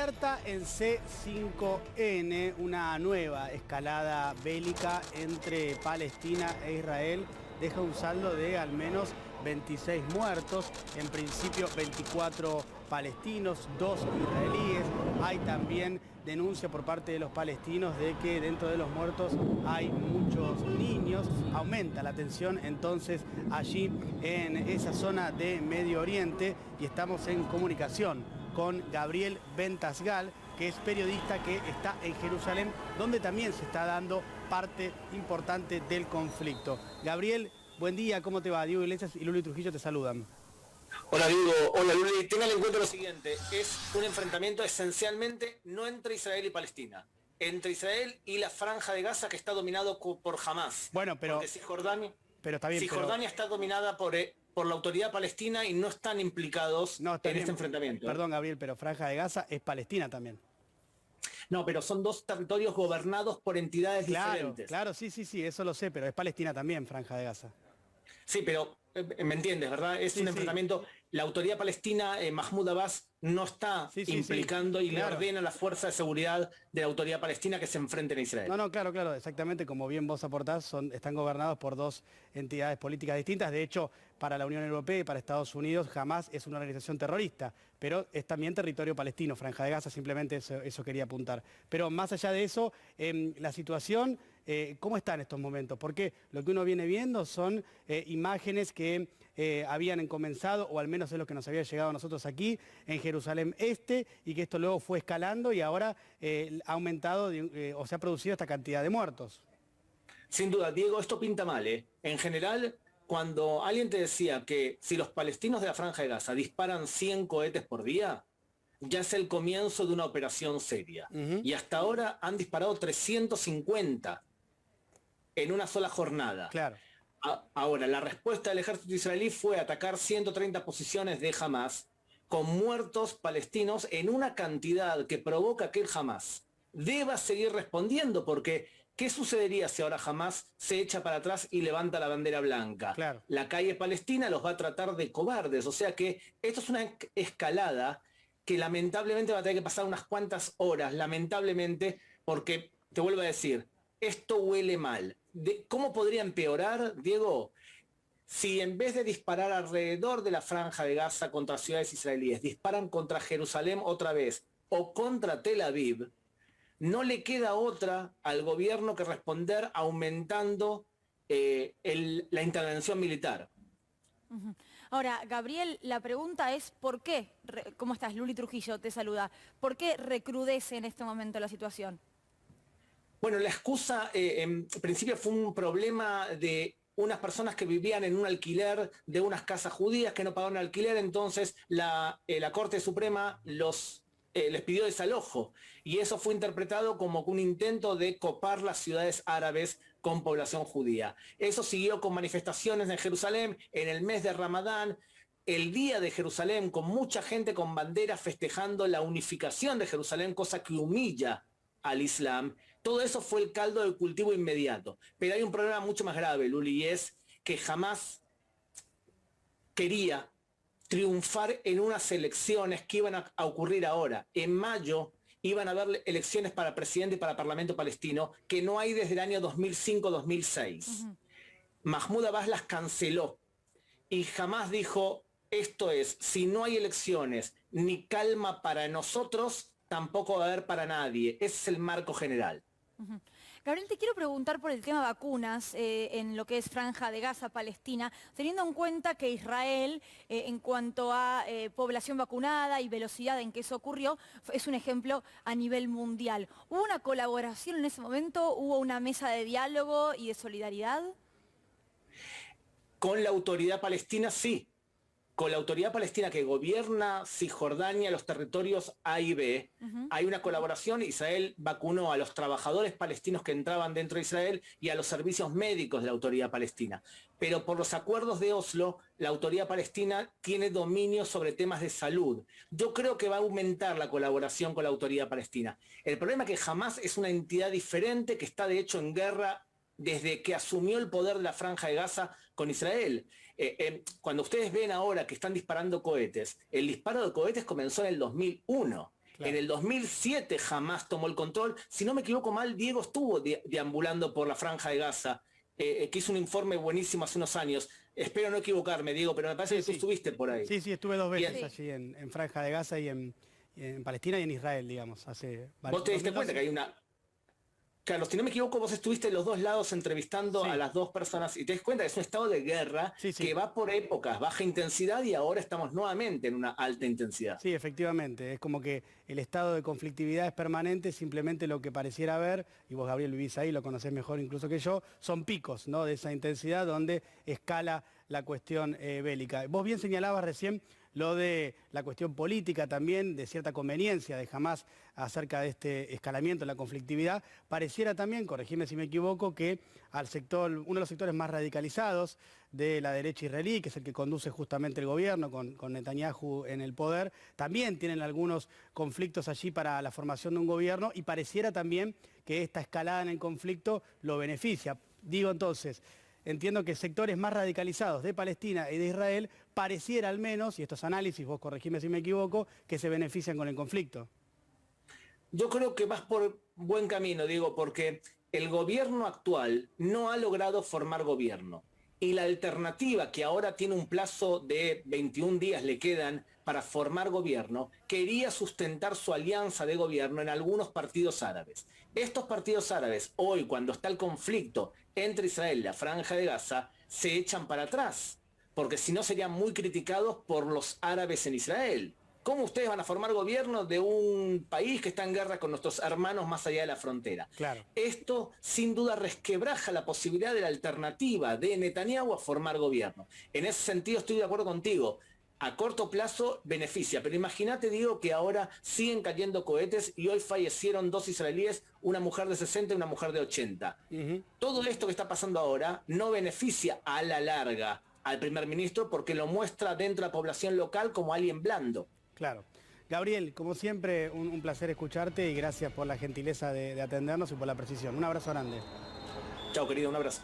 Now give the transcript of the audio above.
Alerta en C5N, una nueva escalada bélica entre Palestina e Israel deja un saldo de al menos 26 muertos, en principio 24 palestinos, 2 israelíes. Hay también denuncia por parte de los palestinos de que dentro de los muertos hay muchos niños. Aumenta la tensión entonces allí en esa zona de Medio Oriente y estamos en comunicación con Gabriel Ventasgal, que es periodista que está en Jerusalén, donde también se está dando parte importante del conflicto. Gabriel, buen día, ¿cómo te va? Diego Iglesias y Luli Trujillo te saludan. Hola Diego, hola Luli, tengan en cuenta lo siguiente, es un enfrentamiento esencialmente no entre Israel y Palestina, entre Israel y la Franja de Gaza que está dominado por Hamas. Bueno, pero... Porque Cisjordania, pero está bien, Cisjordania está dominada por la autoridad palestina y no están implicados en este enfrentamiento. Perdón, Gabriel, pero Franja de Gaza es Palestina también. No, pero son dos territorios gobernados por entidades diferentes. Claro, sí, eso lo sé, pero es Palestina también, Franja de Gaza. Sí, pero me entiendes, ¿verdad? Es un enfrentamiento. La autoridad palestina, Mahmoud Abbas, no está implicando y le ordena a la fuerza de seguridad de la autoridad palestina que se enfrenten a Israel. No, claro, exactamente, como bien vos aportás, están gobernados por dos entidades políticas distintas. De hecho, para la Unión Europea y para Estados Unidos, Hamas es una organización terrorista, pero es también territorio palestino, Franja de Gaza, simplemente eso quería apuntar. Pero más allá de eso, la situación, ¿cómo está en estos momentos? Porque lo que uno viene viendo son imágenes que habían comenzado, o al menos es lo que nos había llegado a nosotros aquí, en Jerusalén Este, y que esto luego fue escalando y ahora ha aumentado o se ha producido esta cantidad de muertos. Sin duda, Diego, esto pinta mal, ¿eh? En general, cuando alguien te decía que si los palestinos de la Franja de Gaza disparan 100 cohetes por día, ya es el comienzo de una operación seria. Y hasta ahora han disparado 350 en una sola jornada. Claro. Ahora, la respuesta del ejército israelí fue atacar 130 posiciones de Hamas con muertos palestinos en una cantidad que provoca que el Hamas deba seguir respondiendo, porque ¿qué sucedería si ahora Hamas se echa para atrás y levanta la bandera blanca? Claro. La calle palestina los va a tratar de cobardes, o sea que esto es una escalada que lamentablemente va a tener que pasar unas cuantas horas, lamentablemente, porque, te vuelvo a decir, esto huele mal. ¿Cómo podría empeorar, Diego? Si en vez de disparar alrededor de la Franja de Gaza contra ciudades israelíes, disparan contra Jerusalén otra vez o contra Tel Aviv, no le queda otra al gobierno que responder aumentando la intervención militar. Ahora, Gabriel, la pregunta es ¿por qué? ¿Cómo estás? Luli Trujillo te saluda. ¿Por qué recrudece en este momento la situación? Bueno, la excusa en principio fue un problema de unas personas que vivían en un alquiler de unas casas judías que no pagaron alquiler, entonces la Corte Suprema les pidió desalojo y eso fue interpretado como un intento de copar las ciudades árabes con población judía. Eso siguió con manifestaciones en Jerusalén en el mes de Ramadán, el día de Jerusalén, con mucha gente con banderas festejando la unificación de Jerusalén, cosa que humilla al Islam. Todo eso fue el caldo de cultivo inmediato. Pero hay un problema mucho más grave, Luli, y es que jamás quería triunfar en unas elecciones que iban a ocurrir ahora. En mayo iban a haber elecciones para presidente y para parlamento palestino que no hay desde el año 2005-2006. Mahmoud Abbas las canceló y jamás dijo, esto es, si no hay elecciones ni calma para nosotros, tampoco va a haber para nadie. Ese es el marco general. Gabriel, te quiero preguntar por el tema vacunas en lo que es Franja de Gaza, Palestina, teniendo en cuenta que Israel, en cuanto a población vacunada y velocidad en que eso ocurrió, es un ejemplo a nivel mundial. ¿Hubo una colaboración en ese momento? ¿Hubo una mesa de diálogo y de solidaridad? Con la autoridad palestina, sí. Con la autoridad palestina que gobierna Cisjordania, los territorios A y B, hay una colaboración. Israel vacunó a los trabajadores palestinos que entraban dentro de Israel y a los servicios médicos de la autoridad palestina. Pero por los acuerdos de Oslo, la autoridad palestina tiene dominio sobre temas de salud. Yo creo que va a aumentar la colaboración con la autoridad palestina. El problema es que Hamas es una entidad diferente que está de hecho en guerra desde que asumió el poder de la Franja de Gaza con Israel. Cuando ustedes ven ahora que están disparando cohetes, el disparo de cohetes comenzó en el 2001. En el 2007 Hamás tomó el control. Si no me equivoco mal, Diego estuvo deambulando por la Franja de Gaza, que hizo un informe buenísimo hace unos años. Espero no equivocarme, Diego, pero me parece que tú estuviste por ahí. Sí, estuve 2 veces allí en Franja de Gaza y en Palestina y en Israel, digamos, hace varios. ¿Vos te diste cuenta que hay una... Carlos, si no me equivoco, vos estuviste en los dos lados entrevistando a las dos personas y te das cuenta que es un estado de guerra que va por épocas, baja intensidad, y ahora estamos nuevamente en una alta intensidad. Sí, efectivamente, es como que el estado de conflictividad es permanente, simplemente lo que pareciera haber, y vos, Gabriel, vivís ahí, lo conocés mejor incluso que yo, son picos, ¿no?, de esa intensidad donde escala la cuestión bélica. Vos bien señalabas recién lo de la cuestión política también, de cierta conveniencia de Hamás acerca de este escalamiento de la conflictividad. Pareciera también, corregime si me equivoco, que al sector, uno de los sectores más radicalizados de la derecha israelí, que es el que conduce justamente el gobierno con Netanyahu en el poder, también tienen algunos conflictos allí para la formación de un gobierno, y pareciera también que esta escalada en el conflicto lo beneficia. Digo entonces, entiendo que sectores más radicalizados de Palestina y de Israel pareciera al menos, y estos análisis, vos corregime si me equivoco, que se benefician con el conflicto. Yo creo que vas por buen camino, Diego, porque el gobierno actual no ha logrado formar gobierno. Y la alternativa, que ahora tiene un plazo de 21 días le quedan para formar gobierno, quería sustentar su alianza de gobierno en algunos partidos árabes. Estos partidos árabes, hoy cuando está el conflicto entre Israel y la Franja de Gaza, se echan para atrás, porque si no serían muy criticados por los árabes en Israel. ¿Cómo ustedes van a formar gobierno de un país que está en guerra con nuestros hermanos más allá de la frontera? Claro. Esto sin duda resquebraja la posibilidad de la alternativa de Netanyahu a formar gobierno. En ese sentido estoy de acuerdo contigo. A corto plazo beneficia, pero imagínate, digo, que ahora siguen cayendo cohetes y hoy fallecieron 2 israelíes, una mujer de 60 y una mujer de 80. Todo esto que está pasando ahora no beneficia a la larga al primer ministro, porque lo muestra dentro de la población local como alguien blando. Claro. Gabriel, como siempre, un placer escucharte y gracias por la gentileza de atendernos y por la precisión. Un abrazo grande. Chao, querido, un abrazo.